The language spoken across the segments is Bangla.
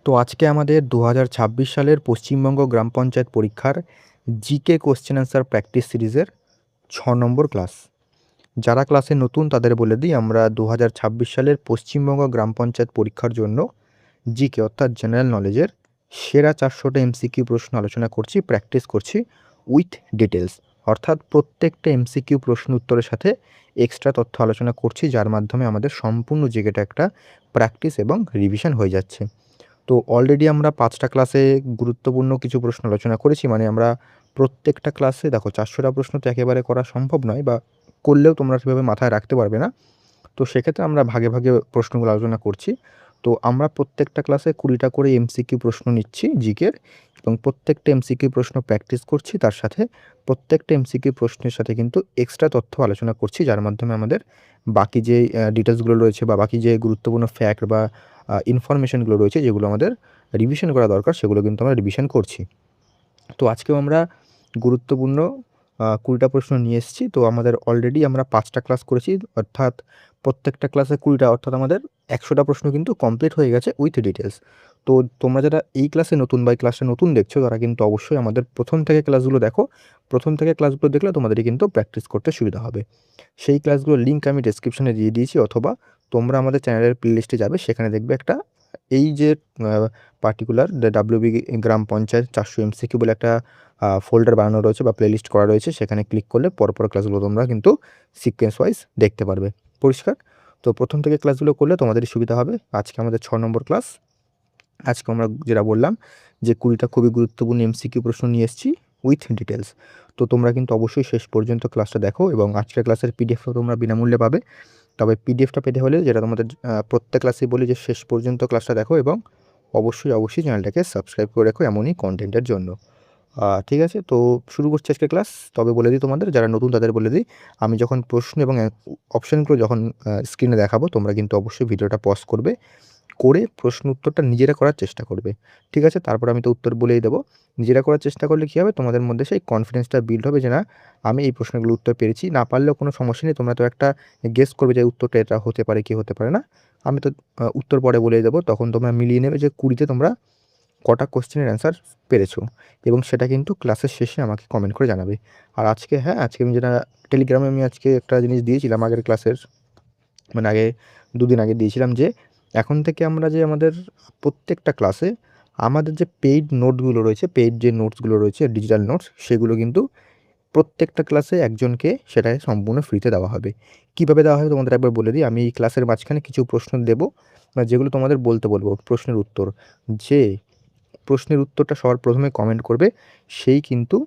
তো আজকে আমাদের 2026 সালের পশ্চিমবঙ্গ গ্রাম পঞ্চায়েত পরীক্ষার জিকে কোশ্চেন অ্যান্সার প্র্যাকটিস সিরিজের 6 নম্বর ক্লাস। যারা ক্লাসে নতুন তাদের বলে দিই, আমরা 2026 সালের পশ্চিমবঙ্গ গ্রাম পঞ্চায়েত পরীক্ষার জন্য জিকে অর্থাৎ জেনারেল নলেজের সেরা 400টা এমসিকিউ প্রশ্ন আলোচনা করছি, প্র্যাকটিস করছি উইথ ডিটেলস। অর্থাৎ প্রত্যেকটা এমসিকিউ প্রশ্ন উত্তরের সাথে এক্সট্রা তথ্য আলোচনা করছি, যার মাধ্যমে আমাদের সম্পূর্ণ জিকেটা একটা প্র্যাকটিস এবং রিভিশন হয়ে যাচ্ছে। তো অলরেডি আমরা 5টা ক্লাসে গুরুত্বপূর্ণ কিছু প্রশ্ন আলোচনা করেছি। মানে আমরা প্রত্যেকটা ক্লাসে দেখো 400টা প্রশ্ন তো একেবারে করা সম্ভব নয়, বা করলেও তোমরা সেভাবে মাথায় রাখতে পারবে না। তো সেক্ষেত্রে আমরা ভাগে, ভাগে প্রশ্নগুলো আলোচনা করছি। তো আমরা প্রত্যেকটা ক্লাসে 20টা করে এমসিকিউ প্রশ্ন নিচ্ছি জিকের, এবং প্রত্যেকটা এমসিকিউ প্রশ্ন প্র্যাকটিস করছি। তার সাথে প্রত্যেকটা এমসিকিউ প্রশ্নের সাথে কিন্তু এক্সট্রা তথ্য আলোচনা করছি, যার মাধ্যমে আমাদের বাকি যে ডিটেইলসগুলো রয়েছে বা বাকি যে গুরুত্বপূর্ণ ফ্যাক্ট বা ইনফরমেশনগুলো রয়েছে, যেগুলো আমাদের রিভিশন করা দরকার, সেগুলো কিন্তু আমরা রিভিশন করছি। তো আজকেও আমরা গুরুত্বপূর্ণ 20টা প্রশ্ন নিয়ে এসেছি। তো আমাদের অলরেডি আমরা 5টা ক্লাস করেছি, অর্থাৎ প্রত্যেকটা ক্লাসে 20টা, অর্থাৎ আমাদের 100টা প্রশ্ন কিন্তু কমপ্লিট হয়ে গেছে উইথ ডিটেলস। তো তোমরা যারা এই ক্লাসে নতুন বা এই ক্লাসটা নতুন দেখছো, তারা কিন্তু অবশ্যই আমাদের প্রথম থেকে ক্লাসগুলো দেখো। প্রথম থেকে ক্লাসগুলো দেখলে তোমাদেরই কিন্তু প্র্যাকটিস করতে সুবিধা হবে। সেই ক্লাসগুলোর লিঙ্ক আমি ডেসক্রিপশনে দিয়ে দিয়েছি, অথবা তোমরা আমাদের চ্যানেলের প্লেলিস্টে যাবে, সেখানে দেখবে একটা এই যে পার্টিকুলার ডাব্লিউবি গ্রাম পঞ্চায়েত 400 এমসিকিউ বলে একটা ফোল্ডার বানানো রয়েছে বা প্লেলিস্ট করা রয়েছে। সেখানে ক্লিক করলে পরপর ক্লাসগুলো তোমরা কিন্তু সিকোয়েন্স ওয়াইজ দেখতে পারবে। পরিষ্কার? তো প্রথম থেকে ক্লাসগুলো করলে তোমাদেরই সুবিধা হবে। আজকে আমাদের 6 নম্বর ক্লাস। আজকে আমরা যেটা বললাম যে 20টা খুবই গুরুত্বপূর্ণ এমসিকিউ প্রশ্ন নিয়ে এসেছি উইথ ডিটেলস। তো তোমরা কিন্তু অবশ্যই শেষ পর্যন্ত ক্লাসটা দেখো, এবং আজকের ক্লাসের পিডিএফটা তোমরা বিনামূল্যে পাবে। তবে পিডিএফটা পেতে হলে, যেটা তোমাদের প্রত্যেক ক্লাসেই বলি, যে শেষ পর্যন্ত ক্লাসটা দেখো, এবং অবশ্যই চ্যানেলটাকে সাবস্ক্রাইব করে রাখো এমনই কন্টেন্টের জন্য। ঠিক আছে? তো শুরু করছি আজকের ক্লাস। তবে বলে দিই তোমাদের, যারা নতুন তাদের বলে দিই, আমি যখন প্রশ্ন এবং অপশানগুলো যখন স্ক্রিনে দেখাবো, তোমরা কিন্তু অবশ্যই ভিডিওটা পজ করবে, করে প্রশ্ন উত্তরটা নিজেরা করার চেষ্টা করবে। ঠিক আছে? তারপর আমি তো উত্তর বলেই দেবো। নিজেরা করার চেষ্টা করলে কী হবে, তোমাদের মধ্যে সেই কনফিডেন্সটা বিল্ড হবে যে না, আমি এই প্রশ্নগুলোর উত্তর পেরেছি। না পারলেও কোনো সমস্যা নেই, তোমরা তো একটা গেস করবে যে উত্তরটা এটা হতে পারে কি হতে পারে না। আমি তো উত্তর পরে বলেই দেবো, তখন তোমরা মিলিয়ে নেবে যে 20তে তোমরা কটা কোশ্চেনের অ্যান্সার পেরেছো, এবং সেটা কিন্তু ক্লাসের শেষে আমাকে কমেন্ট করে জানাবে। আর আজকে, হ্যাঁ, আজকে আমি যেটা টেলিগ্রামে আমি আজকে একটা জিনিস দিয়েছিলাম আগের ক্লাসের, মানে আগে 2 দিন আগে দিয়েছিলাম, যে এখন থেকে আমরা যে আমাদের প্রত্যেকটা ক্লাসে আমাদের যে পেইড নোটগুলো রয়েছে, পেইড যে নোটসগুলো রয়েছে, ডিজিটাল নোটস, সেগুলো কিন্তু প্রত্যেকটা ক্লাসে একজনকে সেটা সম্পূর্ণ ফ্রিতে দেওয়া হবে। কীভাবে দেওয়া হবে তোমাদের একবার বলে দিই। আমি এই ক্লাসের মাঝখানে কিছু প্রশ্ন দেবো, যেগুলো তোমাদের বলতে বলবো প্রশ্নের উত্তর। যে প্রশ্নের উত্তরটা সবার প্রথমে কমেন্ট করবে, সেই কিন্তু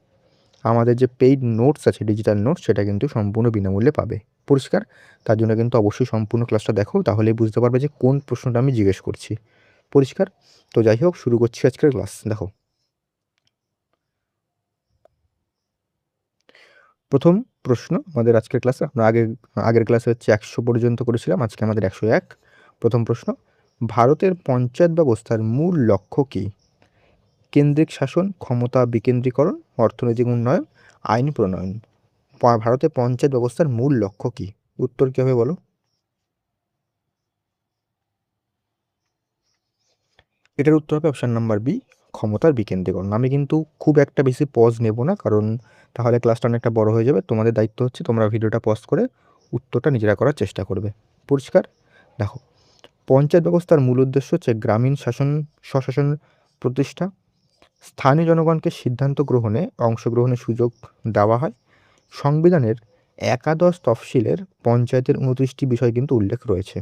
আমাদের যে পেইড নোটস আছে, ডিজিটাল নোটস, সেটা কিন্তু সম্পূর্ণ বিনামূল্যে পাবে। পরিষ্কার? তার জন্য কিন্তু অবশ্যই সম্পূর্ণ ক্লাসটা দেখো, তাহলেই বুঝতে পারবে যে কোন প্রশ্নটা আমি জিজ্ঞেস করছি। পরিষ্কার? তো যাই হোক, শুরু করছি আজকের ক্লাস। দেখো, প্রথম প্রশ্ন আমাদের আজকের ক্লাসে, আমরা আগের ক্লাসে হচ্ছে 100 পর্যন্ত করেছিলাম, আজকে আমাদের 101। প্রথম প্রশ্ন: ভারতের পঞ্চায়েত ব্যবস্থার মূল লক্ষ্য কী? কেন্দ্রিক শাসন, ক্ষমতা বিকেন্দ্রীকরণ, অর্থনৈতিক উন্নয়ন, আইন প্রণয়ন। ভারতে পঞ্চায়েত ব্যবস্থার মূল লক্ষ্য কী? উত্তর কী হবে বলো? এটার উত্তর হবে অপশান নাম্বার বি, ক্ষমতার বিকেন্দ্রীকরণ। আমি কিন্তু খুব একটা বেশি পজ নেব না, কারণ তাহলে ক্লাসটা অনেকটা বড় হয়ে যাবে। তোমাদের দায়িত্ব হচ্ছে তোমরা ভিডিওটা পজ করে উত্তরটা নিজেরা করার চেষ্টা করবে। পরিষ্কার? দেখো, পঞ্চায়েত ব্যবস্থার মূল উদ্দেশ্য হচ্ছে গ্রামীণ স্বশাসন প্রতিষ্ঠা, স্থানীয় জনগণকে সিদ্ধান্ত গ্রহণে অংশগ্রহণের সুযোগ দেওয়া হয়। সংবিধানের একাদশ তফসিলের পঞ্চায়েতের 29টি বিষয় কিন্তু উল্লেখ রয়েছে।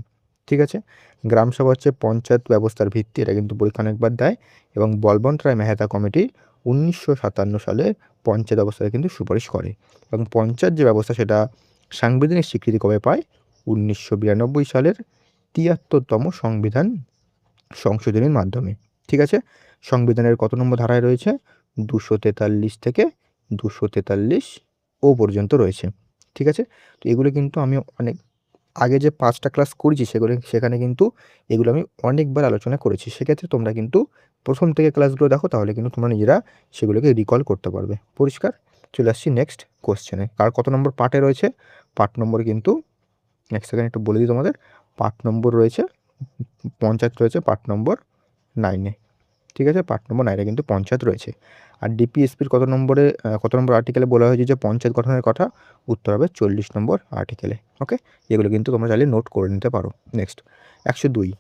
ঠিক আছে? গ্রামসভা হচ্ছে পঞ্চায়েত ব্যবস্থার ভিত্তি, এটা কিন্তু পরীক্ষা অনেকবার দেয়, এবং বলবন্ত রায় মেহতা কমিটি 1957 সালে পঞ্চায়েত ব্যবস্থাকে কিন্তু সুপারিশ করে, এবং পঞ্চায়েত যে ব্যবস্থা সেটা সাংবিধানিক স্বীকৃতি কবে পায়? 1992 সালের 73তম সংবিধান সংশোধনীর মাধ্যমে। ঠিক আছে? সংবিধানের কত নম্বর ধারায় রয়েছে? 243 থেকে 243 ও পর্যন্ত রয়েছে। ঠিক আছে? তো এগুলো কিন্তু আমি অনেক আগে যে 5টা ক্লাস করেছি, সেখানে কিন্তু এগুলো আমি অনেকবার আলোচনা করেছি। সেক্ষেত্রে তোমরা কিন্তু প্রথম থেকে ক্লাসগুলো দেখো, তাহলে কিন্তু তোমরা নিজেরা সেগুলোকে রিকল করতে পারবে। পরিষ্কার? চলে আসছি নেক্সট কোশ্চেনে। কার কত নম্বর পার্টে রয়েছে? পার্ট নম্বর কিন্তু, এক সেকেন্ড একটু বলে দিই তোমাদের। পার্ট নম্বর রয়েছে, পঞ্চায়েত রয়েছে পার্ট নম্বর 9-এ। ঠিক আছে, পার্ট নম্বর 9 কিন্তু পঞ্চায়েত রয়েছে। আর ডিপিএসপির কত নম্বর আর্টিকেলে বলা হয়েছে যে পঞ্চায়েত গঠনের কথা? উত্তর হবে 40 নম্বর আর্টিকেলে। ওকে, এগুলো কিন্তু তোমরা চাইলে নোট করে নিতে পারো। নেক্সট 102,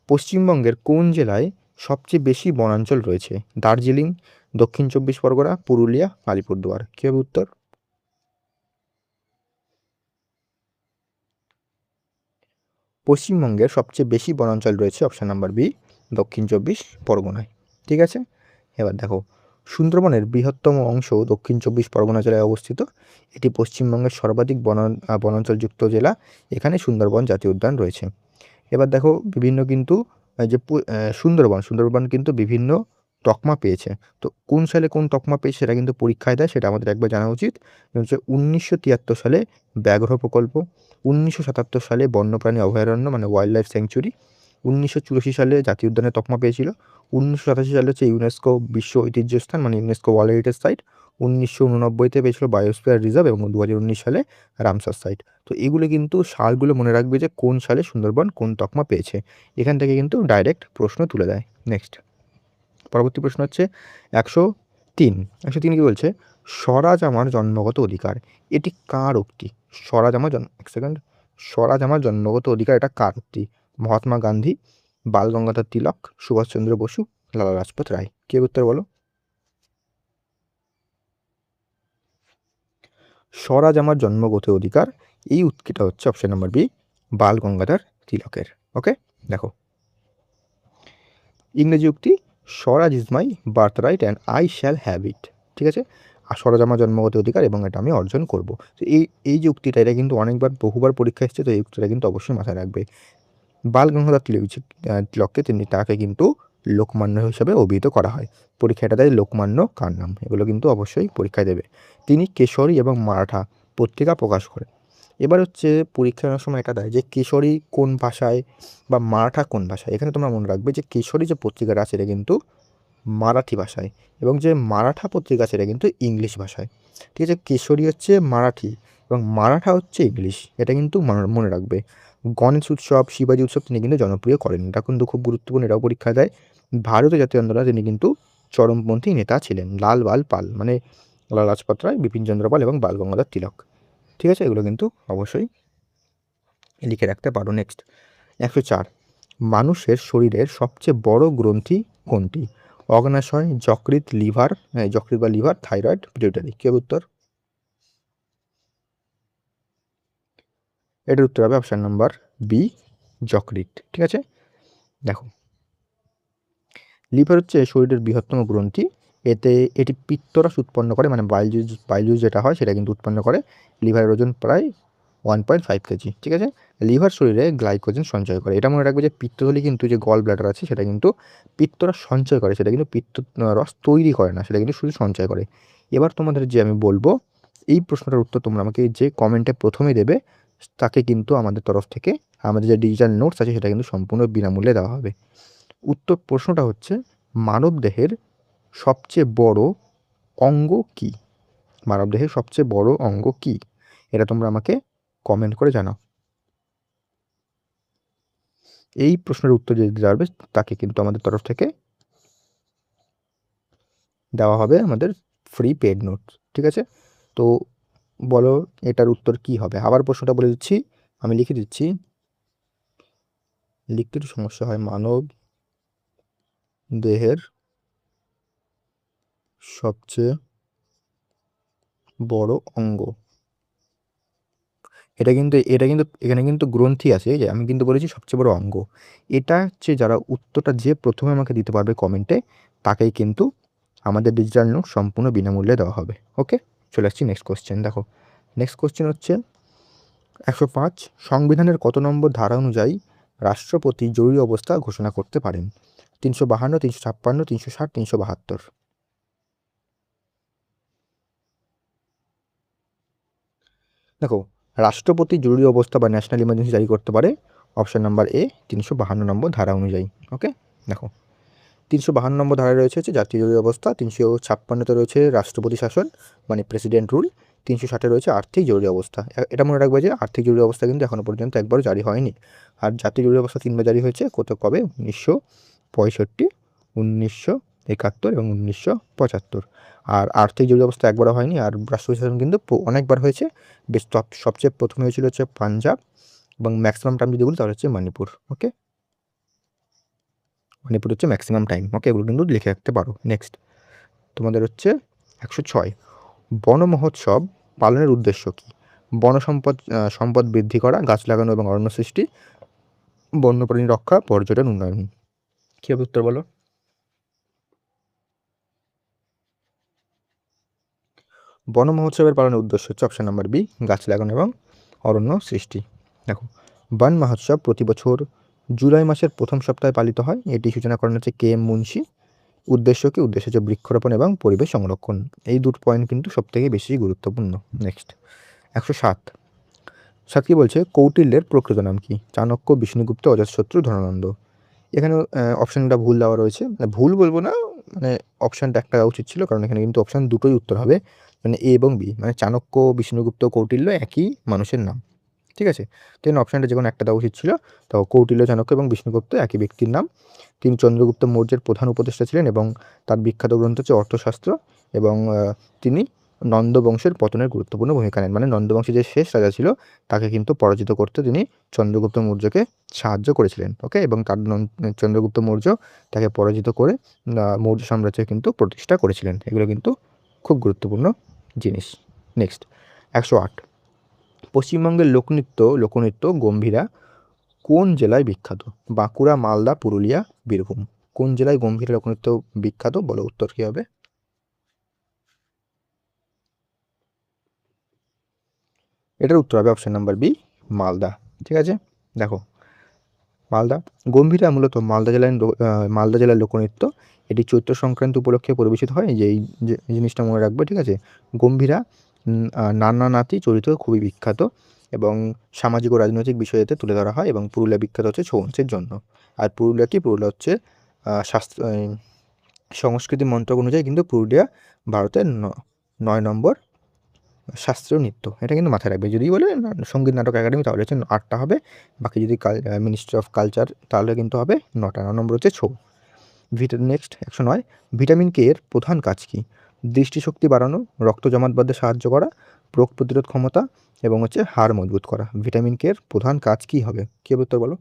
পশ্চিমবঙ্গের কোন জেলায় সবচেয়ে বেশি বনাঞ্চল রয়েছে? দার্জিলিং, দক্ষিণ 24 পরগনা, পুরুলিয়া, আলিপুরদুয়ার। কী হবে উত্তর? পশ্চিমবঙ্গের সবচেয়ে বেশি বনাঞ্চল রয়েছে অপশান নাম্বার বি, দক্ষিণ 24 পরগনায়। ঠিক আছে, এবার দেখো, সুন্দরবনের বৃহত্তম অংশ দক্ষিণ 24 পরগনা জেলায় অবস্থিত। এটি পশ্চিমবঙ্গের সর্বাধিক বনাঞ্চলযুক্ত জেলা। এখানে সুন্দরবন জাতীয় উদ্যান রয়েছে। এবার দেখো, বিভিন্ন কিন্তু যে সুন্দরবন কিন্তু বিভিন্ন তকমা পেয়েছে। তো কোন সালে কোন তকমা পেয়েছে সেটা কিন্তু পরীক্ষায় দেয়, সেটা আমাদের একবার জানা উচিত। হচ্ছে 1973 সালে ব্যাঘ্র প্রকল্প, 1977 সালে বন্যপ্রাণী অভয়ারণ্য মানে ওয়াইল্ড লাইফ স্যাংচুরি, 1984 সালে জাতীয় উদ্যানের তকমা পেয়েছিল, 1987 সালে হচ্ছে ইউনেস্কো বিশ্ব ঐতিহ্য স্থান মানে ইউনেস্কো ওয়ার্ল্ড হেরিটেজ সাইট, 1989-তে পেয়েছিল বায়োস্ফিয়ার রিজার্ভ এবং 2019 সালে রামসার সাইট। তো এগুলো কিন্তু সালগুলো মনে রাখবে যে কোন সালে সুন্দরবন কোন তকমা পেয়েছে। এখান থেকে কিন্তু ডাইরেক্ট প্রশ্ন তুলে দেয়। নেক্সট পরবর্তী প্রশ্ন হচ্ছে 103। 103 কি বলছে? স্বরাজ আমার জন্মগত অধিকার। এটি কার উক্তি? স্বরাজ আমার জন্মগত অধিকার, এটা কার উক্তি? মহাত্মা গান্ধী, বাল গঙ্গাধর তিলক, সুভাষচন্দ্র বসু, লালা লাজপত রায়। কে উত্তর বলো? স্বরাজ আমার জন্মগত অধিকার, এই উক্তিটা হচ্ছে option number B, Bal Gangadhar তিলকের। ওকে, দেখো ইংরেজি উক্তি, swaraj is my birthright and I shall have it. ঠিক আছে, আর স্বরাজ আমার জন্মগত অধিকার এবং এটা আমি অর্জন করব। তো এই যে উক্তিটা, এটা কিন্তু বহুবার পরীক্ষা এসেছে, তো এই উক্তিটা কিন্তু অবশ্যই মাথায় রাখবে। বাল গঙ্গাধর তিলককে তাকে কিন্তু লোকমান্য হিসেবে অভিহিত করা হয়। পরীক্ষাটা দেয় লোকমান্য কার নাম, এগুলো কিন্তু অবশ্যই পরীক্ষায় দেবে। তিনি কেশরী এবং মারাঠা পত্রিকা প্রকাশ করেন। এবার হচ্ছে পরীক্ষার সময় এটা দেয় যে কেশরী কোন ভাষায় বা মারাঠা কোন ভাষায়। এখানে তোমরা মনে রাখবে যে কেশরী যে পত্রিকাটা আছে এটা কিন্তু মারাঠি ভাষায়, এবং যে মারাঠা পত্রিকা আছে এটা কিন্তু ইংলিশ ভাষায়। ঠিক আছে, কেশরী হচ্ছে মারাঠি এবং মারাঠা হচ্ছে ইংলিশ, এটা কিন্তু মনে রাখবে। গণেশ উৎসব, শিবাজী উৎসব তিনি কিন্তু জনপ্রিয় করেন, এটা কিন্তু খুব গুরুত্বপূর্ণ, এটাও পরীক্ষা দেয়। ভারতীয় জাতীয় আন্দোলনে তিনি কিন্তু চরমপন্থী নেতা ছিলেন। লাল বাল পাল মানে লালা লাজপত রায়, বিপিন চন্দ্র পাল এবং বাল গঙ্গাধর তিলক। ঠিক আছে, এগুলো কিন্তু অবশ্যই লিখে রাখতে পারো। নেক্সট 104, মানুষের শরীরের সবচেয়ে বড় গ্রন্থি কোনটি? অগ্নাশয়, যকৃৎ বা লিভার, থাইরয়েড, পিটুইটারি। কে উত্তর? এটার উত্তর হবে অপশান নাম্বার বি, যকৃৎ। ঠিক আছে, দেখো লিভার হচ্ছে শরীরের বৃহত্তম গ্রন্থি। এটি পিত্তরস উৎপন্ন করে, মানে বাইল জুস যেটা হয় সেটা কিন্তু উৎপন্ন করে। লিভারের ওজন প্রায় 1.5 কেজি। ঠিক আছে, লিভার শরীরে গ্লাইকোজেন সঞ্চয় করে। এটা মনে রাখবে যে পিত্তথলি কিন্তু যে গল ব্লাডার আছে সেটা কিন্তু পিত্তরস সঞ্চয় করে, সেটা কিন্তু রস তৈরি করে না, সেটা কিন্তু শুধু সঞ্চয় করে। এবার তোমাদের যে আমি বলবো এই প্রশ্নটার উত্তর তোমরা আমাকে যে কমেন্টে প্রথমে দেবে তাকে কিন্তু আমাদের তরফ থেকে আমাদের যে ডিজিটাল নোটস আছে সেটা কিন্তু সম্পূর্ণ বিনামূল্যে দেওয়া হবে। প্রশ্নটা হচ্ছে মানবদেহের সবচেয়ে বড় অঙ্গ কী? মানবদেহের সবচেয়ে বড় অঙ্গ কী? এটা তোমরা আমাকে কমেন্ট করে জানাও। এই প্রশ্নের উত্তর যে দিতে পারবে তাকে কিন্তু আমাদের তরফ থেকে দেওয়া হবে আমাদের ফ্রি পেড নোটস। ঠিক আছে, তো বলো এটার উত্তর কি হবে? আবার প্রশ্নটা বলে দিচ্ছি, আমি লিখে দিচ্ছি, লিখতে একটু সমস্যা হয়। মানব দেহের সবচেয়ে বড় অঙ্গ, এটা কিন্তু এখানে কিন্তু গ্রন্থি আছে, এই যে আমি কিন্তু বলেছি সবচেয়ে বড় অঙ্গ। এটা হচ্ছে যারা উত্তরটা যে প্রথমে আমাকে দিতে পারবে কমেন্টে তাকেই কিন্তু আমাদের ডিজিটাল নোট সম্পূর্ণ বিনামূল্যে দেওয়া হবে। ওকে, চলে আসছি নেক্সট কোশ্চেন। দেখো নেক্সট কোশ্চেন হচ্ছে 105, সংবিধানের কত নম্বর ধারা অনুযায়ী রাষ্ট্রপতি জরুরি অবস্থা ঘোষণা করতে পারেন? 352, 356, 360, 372। দেখো, রাষ্ট্রপতি জরুরি অবস্থা বা ন্যাশনাল ইমার্জেন্সি জারি করতে পারে অপশান নাম্বার এ, 352 নম্বর ধারা অনুযায়ী। ওকে, দেখো 352 নম্বর ধারায় রয়েছে হচ্ছে জাতীয় জরুরি অবস্থা, 356-তে রয়েছে রাষ্ট্রপতি শাসন মানে প্রেসিডেন্ট রুল, 360-এ রয়েছে আর্থিক জরুরি অবস্থা। এটা মনে রাখবে যে আর্থিক জরুরি অবস্থা কিন্তু এখনও পর্যন্ত একবারও জারি হয়নি। আর জাতীয় জরুরি অবস্থা 3বার জারি হয়েছে, কবে? 1965, 71 এবং 1975। আর আর্থিক জরুরি একবারও হয়নি, আর রাষ্ট্রপতি শাসন কিন্তু অনেকবার হয়েছে। বেশ সবচেয়ে প্রথমে হয়েছিল হচ্ছে পাঞ্জাব, এবং ম্যাক্সিমাম টাইম যদি বলি তাহলে হচ্ছে মণিপুর। ওকে, মণিপুর হচ্ছে ম্যাক্সিমাম টাইম। ওকে, এগুলো কিন্তু লিখে রাখতে পারো। নেক্সট তোমাদের হচ্ছে 106, বন মহোৎসব পালনের উদ্দেশ্য কী? বন সম্পদ বৃদ্ধি করা, গাছ লাগানো এবং অরণ্য সৃষ্টি, বন্যপ্রাণী রক্ষা, পর্যটন উন্নয়ন। কী হবে উত্তর বলো? বন মহোৎসবের পালনের উদ্দেশ্য হচ্ছে অপশন নাম্বার বি, গাছ লাগানো এবং অরণ্য সৃষ্টি। দেখো, বন মহোৎসব প্রতি বছর জুলাই মাসের প্রথম সপ্তাহে পালিত হয়। এটি সূচনা করেন হচ্ছে কে এম মুন্সি। উদ্দেশ্য কি? উদ্দেশ্য হচ্ছে বৃক্ষরোপণ এবং পরিবেশ সংরক্ষণ। এই দুটো পয়েন্ট কিন্তু সবথেকে বেশি গুরুত্বপূর্ণ। নেক্সট 107, কি বলছে? কৌটিল্যের প্রকৃত নাম কি? চাণক্য, বিষ্ণুগুপ্ত, অজাতশত্রু, ধনানন্দ। এখানে অপশানটা ভুল দেওয়া রয়েছে, মানে ভুল বলবো না, মানে অপশানটা একটা উচিত ছিল, কারণ এখানে কিন্তু অপশান দুটোই উত্তর হবে, মানে এ এবং বি, মানে চাণক্য, বিষ্ণুগুপ্ত, কৌটিল্য একই মানুষের নাম। ঠিক আছে, তো এখানে অপশানটা যে কোনো একটা দেওয়া উচিত ছিল। তো কৌটিল্য, চাণক্য এবং বিষ্ণুগুপ্ত একই ব্যক্তির নাম। তিনি চন্দ্রগুপ্ত মৌর্যের প্রধান উপদেষ্টা ছিলেন এবং তার বিখ্যাত গ্রন্থ হচ্ছে অর্থশাস্ত্র, এবং তিনি নন্দ বংশের পতনের গুরুত্বপূর্ণ ভূমিকা নেন। মানে নন্দ বংশের যে শেষ রাজা ছিল তাকে কিন্তু পরাজিত করতে তিনি চন্দ্রগুপ্ত মৌর্যকে সাহায্য করেছিলেন। ওকে, এবং তার চন্দ্রগুপ্ত মৌর্য তাকে পরাজিত করে মৌর্য সাম্রাজ্য কিন্তু প্রতিষ্ঠা করেছিলেন। এগুলো কিন্তু খুব গুরুত্বপূর্ণ জিনিস। নেক্সট 108, পশ্চিমবঙ্গের লোকনৃত্য গম্ভীরা কোন জেলায় বিখ্যাত? বাঁকুড়া, মালদা, পুরুলিয়া, বীরভূম। কোন জেলায় গম্ভীরা লোকনৃত্য বিখ্যাত? বলো উত্তর কী হবে? এটার উত্তর হবে অপশন নাম্বার বি, মালদা। ঠিক আছে, দেখো, মালদা গম্ভীরা মূলত মালদা জেলার লোকনৃত্য। এটি চৈত্র সংক্রান্তি উপলক্ষে পরিবেশিত হয়। যে এই জিনিসটা মনে রাখবে। ঠিক আছে, গম্ভীরা নানা নাতি চরিত্র খুবই বিখ্যাত, এবং সামাজিক ও রাজনৈতিক বিষয় এতে তুলে ধরা হয়। এবং পুরুলিয়া বিখ্যাত হচ্ছে ছৌ নাচের জন্য। আর পুরুলিয়া হচ্ছে শাস্ত্র সংস্কৃতি মন্ত্রক অনুযায়ী কিন্তু পুরুলিয়া ভারতের 9 নম্বর শাস্ত্রীয় নৃত্য। এটা কিন্তু মাথায় রাখবে। যদি বলে সঙ্গীত নাটক একাডেমি তাহলে হচ্ছে 8টা হবে, বাকি যদি মিনিস্ট্রি অফ কালচার তাহলে কিন্তু হবে 9টা। 9 নম্বর হচ্ছে ছৌ। নেক্সট 109, ভিটামিন কে এর প্রধান কাজ কী? দৃষ্টিশক্তি বাড়ানো, রক্ত জমাট বাঁধতে সাহায্য করা, রোগ প্রতিরোধ ক্ষমতা, এবং হচ্ছে হাড় মজবুত করা। ভিটামিন কে এর প্রধান কাজ কী হবে? কী হবে উত্তর বলো?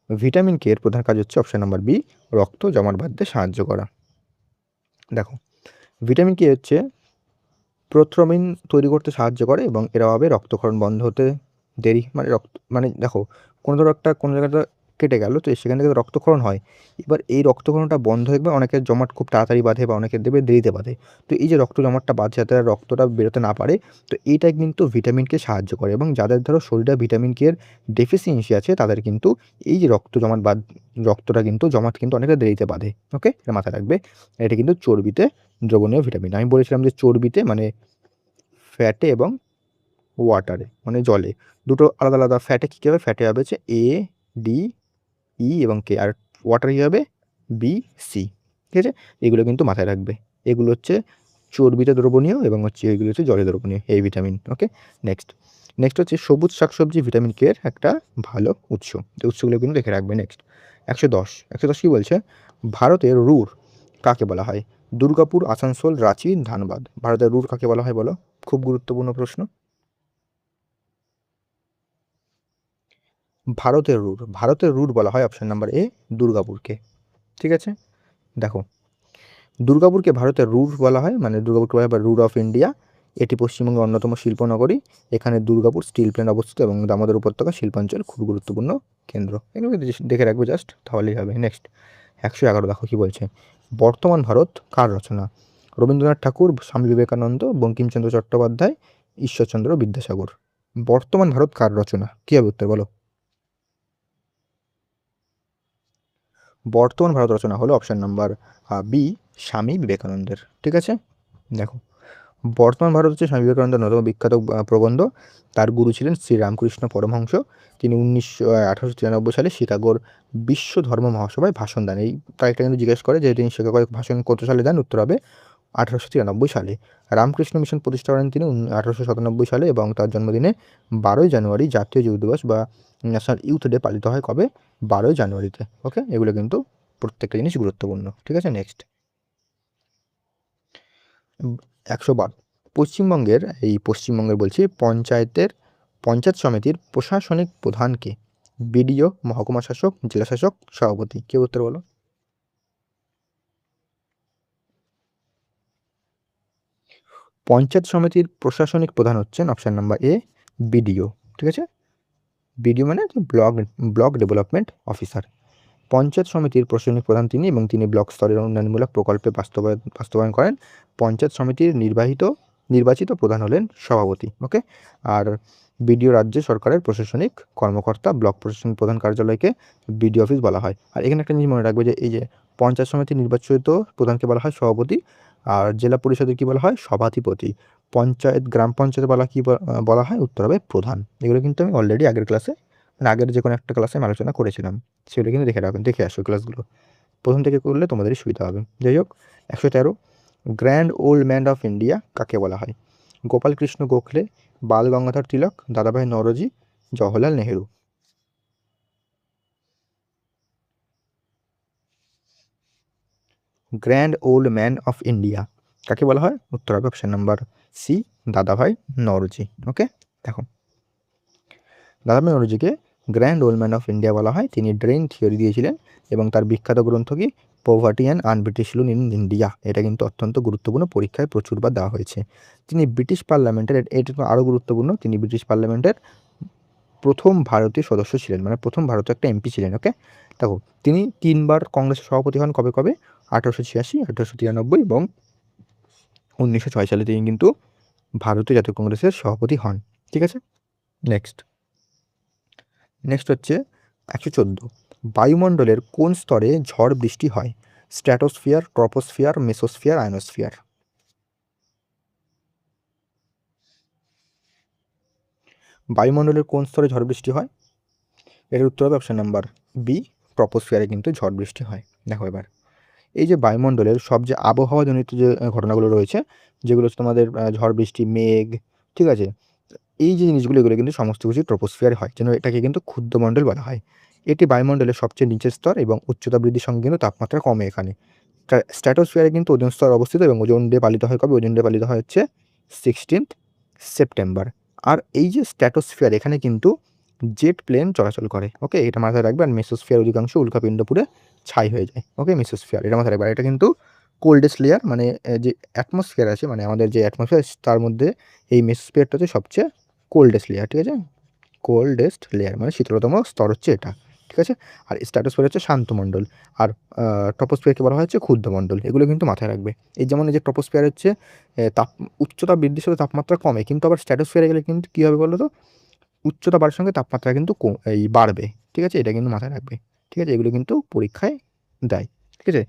ভিটামিন কে এর প্রধান কাজ হচ্ছে অপশন নাম্বার বি, রক্ত জমাট বাঁধতে সাহায্য করা। দেখো, ভিটামিন কে হচ্ছে প্রোথ্রমিন তৈরি করতে সাহায্য করে, এবং এর অভাবে রক্তক্ষরণ বন্ধ হতে দেরি, মানে দেখো, কোনো জায়গাটা কেটে গেল, তো সেখান থেকে রক্তক্ষরণ হয়। এবার এই রক্তক্ষরণটা বন্ধ হয়ে যাবে, অনেকের জমাট খুব তাড়াতাড়ি বাঁধে বা অনেকের দেবে দেরিতে বাঁধে। তো এই যে রক্ত জমাটটা বাঁধে যাতে রক্তটা বেরোতে না পারে, তো এইটা কিন্তু ভিটামিনকে সাহায্য করে। এবং যাদের ধরো শরীরে ভিটামিন কে এর ডেফিসিয়েন্সি আছে তাদের কিন্তু এই যে রক্তটা কিন্তু জমাট কিন্তু অনেকটা দেরিতে বাঁধে। ওকে, এটা মাথায় রাখবে। এটা কিন্তু চর্বিতে দ্রবণীয় ভিটামিন। আমি বলেছিলাম যে চর্বিতে মানে ফ্যাটে এবং ওয়াটারে, মানে জলে, দুটো আলাদা আলাদা। ফ্যাটে কী হবে? ফ্যাটে হবে হচ্ছে এ, ডি, ই এবং কে। আর ওয়াটারে কী হবে? B, C. ঠিক আছে, এগুলো কিন্তু মাথায় রাখবে। এগুলো হচ্ছে চর্বিতে দ্রবণীয়, এবং হচ্ছে এগুলো হচ্ছে জলে দ্রবণীয় এই ভিটামিন। ওকে, নেক্সট হচ্ছে সবুজ শাকসবজি ভিটামিন কে এর একটা ভালো উৎস। তো উৎসগুলো কিন্তু দেখে রাখবে। নেক্সট 110 কী বলছে? ভারতের রুর কাকে বলা হয়? দুর্গাপুর, আসানসোল, রাঁচি, ধানবাদ। ভারতের রুর কাকে বলা হয় বলো? খুব গুরুত্বপূর্ণ প্রশ্ন। ভারতের রুর বলা হয় অপশন নাম্বার এ, দুর্গাপুরকে। ঠিক আছে, দেখো, দুর্গাপুরকে ভারতের রুর বলা হয়, মানে দুর্গাপুরকে বলা হয় বা রুর অফ ইন্ডিয়া। এটি পশ্চিমবঙ্গের অন্যতম শিল্পনগরী। এখানে দুর্গাপুর স্টিল প্ল্যান্ট অবস্থিত, এবং দামোদর উপত্যকা শিল্পাঞ্চল খুব গুরুত্বপূর্ণ কেন্দ্র। এগুলো দেখে রাখবে জাস্ট, তাহলেই হবে। নেক্সট 111 দেখো কী বলছে? বর্তমান ভারত কার রচনা? রবীন্দ্রনাথ ঠাকুর, স্বামী বিবেকানন্দ, বঙ্কিমচন্দ্র চট্টোপাধ্যায়, ঈশ্বরচন্দ্র বিদ্যাসাগর। বর্তমান ভারত কার রচনা? কী হবে উত্তর বলো? বর্তমান ভারত রচনা হলো অপশন নাম্বার বি, স্বামী বিবেকানন্দের। ঠিক আছে, দেখো, বর্তমান ভারত হচ্ছে স্বামী বিবেকানন্দের অন্যতম বিখ্যাত প্রবন্ধ। তার গুরু ছিলেন শ্রী রামকৃষ্ণ পরমহংস। তিনি 1893 সালে শিকাগোর বিশ্ব ধর্ম মহাসভায় ভাষণ দেন। এই তারিখটা কিন্তু জিজ্ঞেস করে যে তিনি শিকাগোয় ভাষণ কত সালে দেন, উত্তর হবে 1893 সালে। রামকৃষ্ণ মিশন প্রতিষ্ঠা করেন তিনি 1897 সালে এবং তার জন্মদিনে 12ই জানুয়ারি জাতীয় যুব দিবস বা ন্যাশনাল ইউথ ডে পালিত হয় কবে? 12ই জানুয়ারিতে। ওকে, এগুলো কিন্তু প্রত্যেকটা জিনিস গুরুত্বপূর্ণ। ঠিক আছে, নেক্সট 112 পশ্চিমবঙ্গের বলছি পঞ্চায়েত সমিতির প্রশাসনিক প্রধান কে? বিডিও, মহকুমা শাসক, জেলা শাসক, সভাপতি। কেউ উত্তর বলো। পঞ্চায়েত সমিতির প্রশাসনিক প্রধান হচ্ছেন অপশন নাম্বার এ বিডিও। ঠিক আছে, বিডিও মানে ব্লক ডেভেলপমেন্ট অফিসার। পঞ্চায়েত সমিতির প্রশাসনিক প্রধান তিনি এবং তিনি ব্লক স্তরের উন্নয়নমূলক প্রকল্পে বাস্তবায়ন করেন। পঞ্চায়েত সমিতির নির্বাচিত প্রধান হলেন সভাপতি। ওকে, আর বিডিও রাজ্য সরকারের প্রশাসনিক কর্মকর্তা। ব্লক প্রশাসন প্রধান কার্যালয়কে বিডিও অফিস বলা হয়। আর এখানে একটা জিনিস মনে রাখবে যে এই যে পঞ্চায়েত সমিতির নির্বাচিত প্রধানকে বলা হয় সভাপতি, আর জেলা পরিষদের কি বলা হয়? সভাধিপতি। গ্রাম পঞ্চায়েত বলা হয়? উত্তর হবে প্রধান। এগুলো কিন্তু আমি অলরেডি আগের ক্লাসে আগের যে কোনো একটা ক্লাসে আমি আলোচনা করেছিলাম, সেগুলো কিন্তু দেখে আসো ক্লাসগুলো। প্রথম থেকে করলে তোমাদেরই সুবিধা হবে। যাই হোক, 113 grand old man of India কাকে বলা হয়? গোপালকৃষ্ণ গোখলে, বাল গঙ্গাধর তিলক, দাদাভাই Naoroji, Jawaharlal Nehru. Grand old man of India কাকে বলা হয়? উত্তর হবে অপশন নাম্বার সি, দাদাভাই নওরোজি। ওকে, দেখো দাদাভাই নওরোজিকে grand old man of India বলা হয়। তিনি ড্রেন থিওরি দিয়েছিলেন এবং তার বিখ্যাত গ্রন্থ কি? Poverty and un-British rule in India. এটা কিন্তু অত্যন্ত গুরুত্বপূর্ণ, পরীক্ষায় প্রচুরবার দেওয়া হয়েছে। তিনি ব্রিটিশ পার্লামেন্টের, এটা আরও গুরুত্বপূর্ণ, তিনি ব্রিটিশ পার্লামেন্টের প্রথম ভারতীয় সদস্য ছিলেন, মানে প্রথম ভারতীয় একটা এমপি ছিলেন। ওকে, দেখো তিনি 3বার কংগ্রেসের সভাপতি হন। কবে কবে? 1886, 1893 এবং 1906 সালে তিনি কিন্তু ভারতীয় জাতীয় কংগ্রেসের সভাপতি হন। ঠিক আছে, নেক্সট হচ্ছে 114 বায়ুমণ্ডলের কোন স্তরে ঝড় বৃষ্টি হয়? Stratosphere, troposphere, mesosphere, ionosphere. বায়ুমণ্ডলের কোন স্তরে ঝড় বৃষ্টি হয়? এর উত্তর হবে অপশন নাম্বার বি, ট্রপোস্ফিয়ারে কিন্তু ঝড় বৃষ্টি হয়। দেখো এবার এই যে বায়ুমণ্ডলের সব যে আবহাওয়াজনিত যে ঘটনাগুলো রয়েছে, যেগুলো হচ্ছে তোমাদের ঝড় বৃষ্টি, মেঘ, ঠিক আছে, এই যে জিনিসগুলো এগুলো কিন্তু সমস্ত কিছু ট্রপোস্ফিয়ারে হয়, যেন এটাকে কিন্তু ক্ষুদ্রমণ্ডল বলা হয়। এটি বায়ুমণ্ডলের সবচেয়ে নিচের স্তর এবং উচ্চতা বৃদ্ধির সঙ্গে কিন্তু তাপমাত্রা কমে এখানে। স্ট্র্যাটোস্ফিয়ারে কিন্তু ওজোন স্তর অবস্থিত এবং ওজোন ডে পালিত হয় কবে? ওজোন ডে পালিত হয় হচ্ছে 16th সেপ্টেম্বর। আর এই যে স্ট্র্যাটোস্ফিয়ার, এখানে কিন্তু জেট প্লেন চলাচল করে। ওকে, এটা মাথায় রাখবে। আর মেসোস্ফিয়ার অধিকাংশ উল্কাপিণ্ড পুড়ে ছাই হয়ে যায়। ওকে, মেসোস্ফিয়ার এটা মাথায় রাখবে। এটা কিন্তু কোল্ডেস্ট লেয়ার, মানে যে অ্যাটমসফিয়ার আছে, মানে আমাদের যে অ্যাটমসফিয়ার, তার মধ্যে এই মেসোস্ফিয়ারটা হচ্ছে সবচেয়ে কোল্ডেস্ট লেয়ার। ঠিক আছে, কোল্ডেস্ট লেয়ার মানে শীতলতম স্তর হচ্ছে এটা। ঠিক আছে, আর স্ট্র্যাটোস্ফিয়ার হচ্ছে শান্তমণ্ডল, আর ট্রপোস্ফিয়ারকে বলা হচ্ছে ক্ষুদ্রমণ্ডল। এগুলো কিন্তু মাথায় রাখবে। এই যেমন এই যে ট্রপোস্ফিয়ার হচ্ছে উচ্চতা বৃদ্ধির সাথে তাপমাত্রা কমে, কিন্তু আবার স্ট্র্যাটোস্ফিয়ারে গেলে কিন্তু কী হবে বলো তো? উচ্চতা বাড়ার সঙ্গে তাপমাত্রা কিন্তু বাড়বে। ঠিক আছে, এটা কিন্তু মাথায় রাখবে। ঠিক আছে, এগুলো কিন্তু পরীক্ষায় দেয়। ঠিক আছে,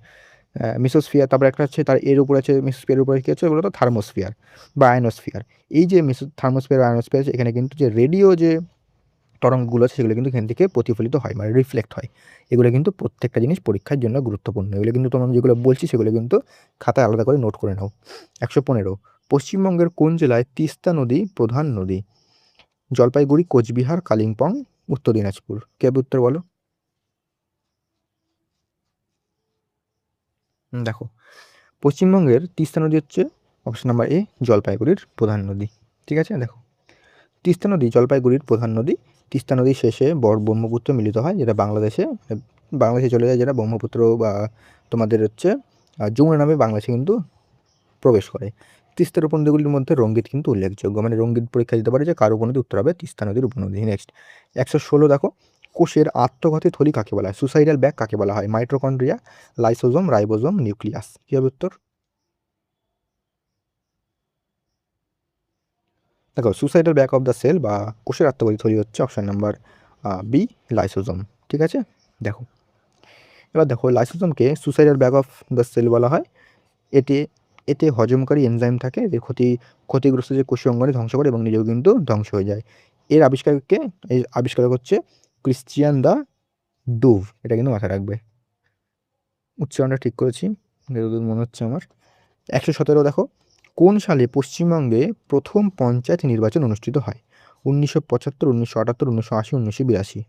মিসোস্ফিয়ার, তারপর একটা হচ্ছে তার এর উপরে আছে, মিসোস্ফিয়ারের উপরে কী আছে বলো তো? থার্মোস্ফিয়ার বা আয়নোস্ফিয়ার। এই যে থার্মোস্ফিয়ার, আয়নোস্ফিয়ার আছে, এখানে কিন্তু যে রেডিও যে তরঙ্গগুলো আছে সেগুলো কিন্তু এখান থেকে প্রতিফলিত হয়, মানে রিফ্লেক্ট হয়। এগুলো কিন্তু প্রত্যেকটা জিনিস পরীক্ষার জন্য গুরুত্বপূর্ণ। এগুলো কিন্তু তোমার যেগুলো বলছি সেগুলো কিন্তু খাতায় আলাদা করে নোট করে নাও। 115 পশ্চিমবঙ্গের কোন জেলায় তিস্তা নদী প্রধান নদী? জলপাইগুড়ি, কোচবিহার, কালিম্পং, উত্তর দিনাজপুর। কে উত্তর বলো। দেখো পশ্চিমবঙ্গের তিস্তা নদী হচ্ছে অপশন নাম্বার এ, জলপাইগুড়ির প্রধান নদী। ঠিক আছে, দেখো তিস্তা নদী জলপাইগুড়ির প্রধান নদী। তিস্তা নদীর শেষে ব্রহ্মপুত্র মিলিত হয়, যেটা বাংলাদেশে চলে যায়, যেটা ব্রহ্মপুত্র বা তোমাদের হচ্ছে যমুনা নামে বাংলাদেশে কিন্তু প্রবেশ করে। তিস্তার উপনদীগুলির মধ্যে রঙ্গিত কিন্তু উল্লেখযোগ্য, মানে রঙ্গিত পরীক্ষা দিতে পারে যে কার উপনদী? উত্তর হবে তিস্তা নদীর উপনদী। নেক্সট 116 দেখো কোষের আত্মঘাতী থলি কাকে বলা হয়? সুসাইডাল ব্যাগ কাকে বলা হয়? Mitochondria, lysosome, ribosome, nucleus. কী হবে উত্তর? দেখো suicidal bag of the cell বা কোষের আত্মঘাতী থলি হচ্ছে অপশন নাম্বার বি, লাইসোজোম। ঠিক আছে, দেখো এবার দেখো লাইসোজোমকে suicidal bag of the cell বলা হয়। এতে এতে হজমকারী এনজাইম থাকে, এদের ক্ষতিগ্রস্ত যে কোষীয় অঙ্গনে ধ্বংস করে এবং নিজেও কিন্তু ধ্বংস হয়ে যায়। এই আবিষ্কারক হচ্ছে ক্রিশ্চিয়ান দা ডুভ। এটা কিন্তু মাথায় রাখবে। উচ্চারণটা ঠিক করেছি যতদূর মনে হচ্ছে আমার। 117 দেখো, কোন সালে পশ্চিমবঙ্গে প্রথম পঞ্চায়েত নির্বাচন অনুষ্ঠিত হয়? 1975, 1978, 1980, 1982।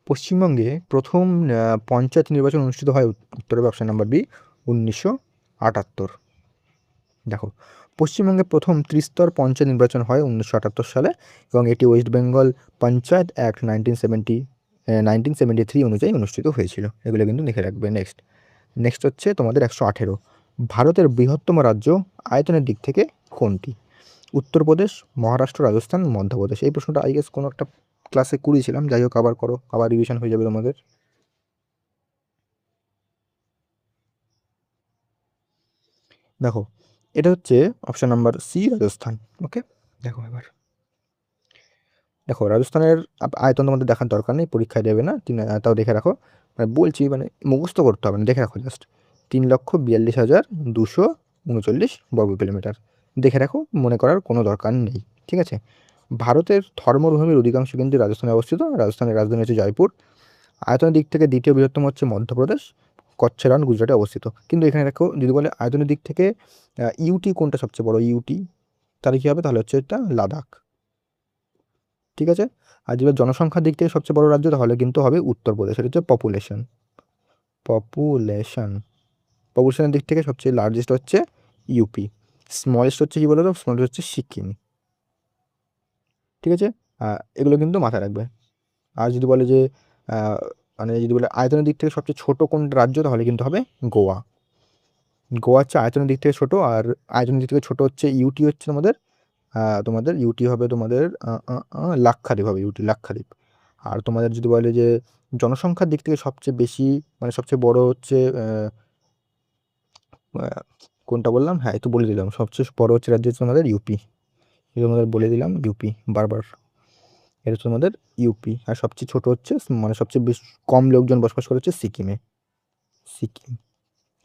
পশ্চিমবঙ্গে প্রথম পঞ্চায়েত নির্বাচন অনুষ্ঠিত হয়, উত্তর হবে অপশন নাম্বার বি, 1978। দেখো, পশ্চিমবঙ্গে প্রথম ত্রিস্তর পঞ্চায়েত নির্বাচন হয় 1978 সালে এবং এটি ওয়েস্ট বেঙ্গল পঞ্চায়েত অ্যাক্ট 1973 অনুযায়ী অনুষ্ঠিত হয়েছিল। এগুলো কিন্তু লিখে রাখবে। নেক্সট হচ্ছে তোমাদের 118, ভারতের বৃহত্তম রাজ্য আয়তনের দিক থেকে কোনটি? উত্তরপ্রদেশ, মহারাষ্ট্র, রাজস্থান, মধ্যপ্রদেশ। এই প্রশ্নটা আই গেস কোনো একটা ক্লাসে করেছিলাম, যাই হোক আবার করো, আবার রিভিশন হয়ে যাবে তোমাদের। দেখো, এটা হচ্ছে অপশন নাম্বার সি, রাজস্থান। ওকে, দেখো এবার দেখো, রাজস্থানের আয়তন তোমাদের দেখার দরকার নেই, পরীক্ষায় দেবে না, তাও দেখে রাখো, মানে বলছি, মানে মুখস্থ করতে হবে না, দেখে রাখো জাস্ট। 3,42,239 বর্গ কিলোমিটার। দেখে রাখো, মনে করার কোনো দরকার নেই, ঠিক আছে। ভারতের ধর্মভূমির অধিকাংশ কিন্তু রাজস্থানে অবস্থিত। রাজস্থানের রাজধানী হচ্ছে জয়পুর। আয়তনের দিক থেকে দ্বিতীয় বৃহত্তম হচ্ছে মধ্যপ্রদেশ। কচ্ছের রান গুজরাটে অবস্থিত। কিন্তু এখানে দেখো, যদি বলে আয়তনের দিক থেকে ইউটি কোনটা সবচেয়ে বড়, ইউটি, তাহলে কী হবে? তাহলে হচ্ছে এটা লাদাখ, ঠিক আছে। আর যদি জনসংখ্যার দিক থেকে সবচেয়ে বড় রাজ্য, তাহলে কিন্তু হবে উত্তরপ্রদেশ। এটা হচ্ছে পপুলেশনের দিক থেকে সবচেয়ে লার্জেস্ট হচ্ছে ইউপি। স্মলেস্ট হচ্ছে কী বলো তো? স্মলেস্ট হচ্ছে সিকিম, ঠিক আছে। এগুলো কিন্তু মাথায় রাখবে। আর যদি বলে যে মানে যদি বলে আয়তনের দিক থেকে সবচেয়ে ছোট কোন রাজ্য, তাহলে কিন্তু হবে গোয়া। গোয়া হচ্ছে আয়তনের দিক থেকে ছোট, আর আয়তনের দিক থেকে ছোট হচ্ছে ইউটি, হচ্ছে তোমাদের ইউটি হবে তোমাদের লাক্ষাদ্বীপ হবে, ইউটি লাক্ষাদ্বীপ। আর তোমাদের যদি বলে যে জনসংখ্যার দিক থেকে সবচেয়ে বেশি, মানে সবচেয়ে বড় হচ্ছে কোনটা বললাম? হ্যাঁ, একটু বলে দিলাম, সবচেয়ে বড় হচ্ছে রাজ্য হচ্ছে তোমাদের ইউপি। এটা তোমাদের বলে দিলাম, ইউপি বারবার। এটা হচ্ছে তোমাদের ইউপি। আর সবচেয়ে ছোট হচ্ছে, মানে সবচেয়ে বেশি কম লোকজন বসবাস করে হচ্ছে সিকিম,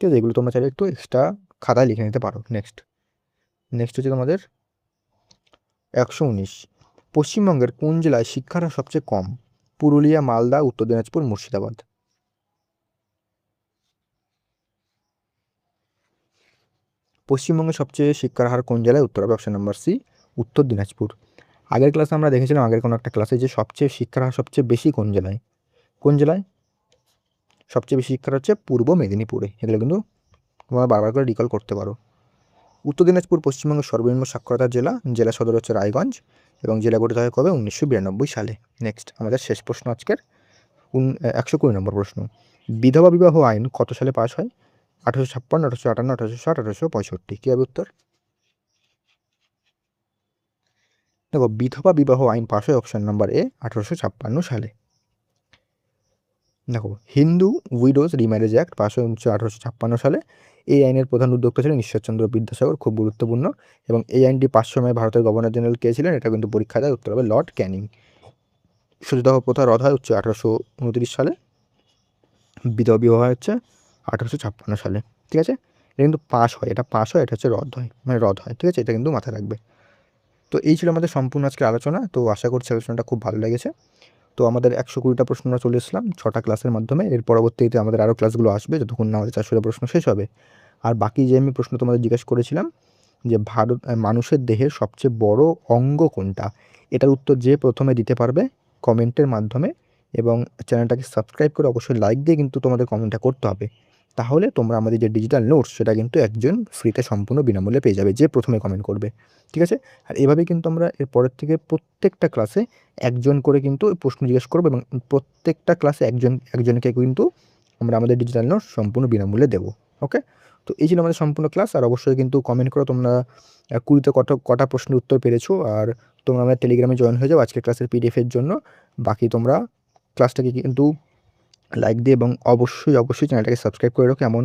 ঠিক আছে। এগুলো তোমরা চাইলে একটু এক্সট্রা খাতায় লিখে নিতে পারো। নেক্সট হচ্ছে তোমাদের 119, পশ্চিমবঙ্গের কোন জেলায় শিক্ষার হার সবচেয়ে কম? পুরুলিয়া, মালদা, উত্তর দিনাজপুর, মুর্শিদাবাদ। পশ্চিমবঙ্গের সবচেয়ে শিক্ষার হার কোন জেলায়? উত্তর হবে অপশন নাম্বার সি, উত্তর দিনাজপুর। আগের ক্লাসে আমরা দেখেছিলাম, আগের কোনো একটা ক্লাসে, যে সবচেয়ে শিক্ষার হার সবচেয়ে বেশি কোন জেলায় সবচেয়ে বেশি শিক্ষার হচ্ছে পূর্ব মেদিনীপুরে। এগুলো কিন্তু তোমরা বারবার করে রিকল করতে পারো। উত্তর দিনাজপুর পশ্চিমবঙ্গের সর্বনিম্ন সাক্ষরতার জেলা। জেলা সদর হচ্ছে রায়গঞ্জ এবং জেলা গঠিত হয় কবে? 1992 সালে। নেক্সট আমাদের শেষ প্রশ্ন আজকের, 120 নম্বর প্রশ্ন, বিধবা বিবাহ আইন কত সালে পাস হয়? 1856, 1858, 1860, 1865। কী হবে উত্তর? দেখো, বিধবা বিবাহ আইন পাস হয় অপশন নাম্বার এ, 1856 সালে। দেখো, Hindu widows remarriage act pass হয় 1856 সালে। এই আইনের প্রধান উদ্যোক্তা ছিলেন ঈশ্বরচন্দ্র বিদ্যাসাগর, খুব গুরুত্বপূর্ণ। এবং এই আইনটি পাস সময় ভারতের গভর্নর জেনারেল কে ছিলেন? এটা কিন্তু পরীক্ষা দেয়, উত্তর হবে লর্ড ক্যানিং। সতীদাহ প্রথা রদ হয় হচ্ছে 1829 সালে। বিধবা বিবাহ হচ্ছে 1856 সালে, ঠিক আছে। এটা কিন্তু পাস হয়, এটা হচ্ছে রদ হয়, ঠিক আছে। এটা কিন্তু মাথায় রাখবে। তো এই ছিল আমাদের সম্পূর্ণ আজকের আলোচনা। তো আশা করছি আলোচনাটা খুব ভালো লেগেছে। তো আমাদের 120টা প্রশ্ন আমরা চলে এসলাম 6টা ক্লাসের মাধ্যমে। এর পরবর্তীতে আমাদের আরও ক্লাসগুলো আসবে, যতক্ষণ না আমাদের 400টা প্রশ্ন শেষ হবে। আর বাকি যে আমি প্রশ্ন তোমাদের জিজ্ঞেস করেছিলাম, যে মানুষের দেহের সবচেয়ে বড় অঙ্গ কোনটা, এটার উত্তর যে প্রথমে দিতে পারবে কমেন্টের মাধ্যমে, এবং চ্যানেলটাকে সাবস্ক্রাইব করে অবশ্যই লাইক দিয়ে কিন্তু তোমাদের কমেন্টটা করতে হবে। তাহলে তোমরা আমাদের যে ডিজিটাল নোটস, সেটা কিন্তু একজন ফ্রিতে সম্পূর্ণ বিনামূল্যে পেয়ে যাবে, যে প্রথমে কমেন্ট করবে, ঠিক আছে। আর এভাবেই কিন্তু আমরা এর পরের থেকে প্রত্যেকটা ক্লাসে একজন করে কিন্তু প্রশ্ন জিজ্ঞেস করবো, এবং প্রত্যেকটা ক্লাসে একজনকে কিন্তু আমরা আমাদের ডিজিটাল নোটস সম্পূর্ণ বিনামূল্যে দেবো। ওকে, তো এই ছিল আমাদের সম্পূর্ণ ক্লাস। আর অবশ্যই কিন্তু কমেন্ট করো তোমরা 20তে কটা প্রশ্নের উত্তর পেরেছো। আর তোমরা আমাদের টেলিগ্রামে জয়েন হয়ে যাও আজকের ক্লাসের পিডিএফের জন্য। বাকি তোমরা ক্লাসটাকে কিন্তু লাইক দিয়ে এবং অবশ্যই চ্যানেলটাকে সাবস্ক্রাইব করে রাখো এমন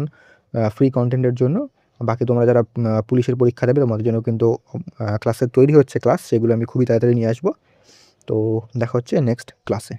ফ্রি কন্টেন্টের জন্য। বাকি তোমরা যারা পুলিশের পরীক্ষা দেবে, তোমাদের জন্য কিন্তু ক্লাসের তৈরি হচ্ছে, সেগুলো আমি খুবই তাড়াতাড়ি নিয়ে আসবো। তো দেখা হচ্ছে নেক্সট ক্লাসে।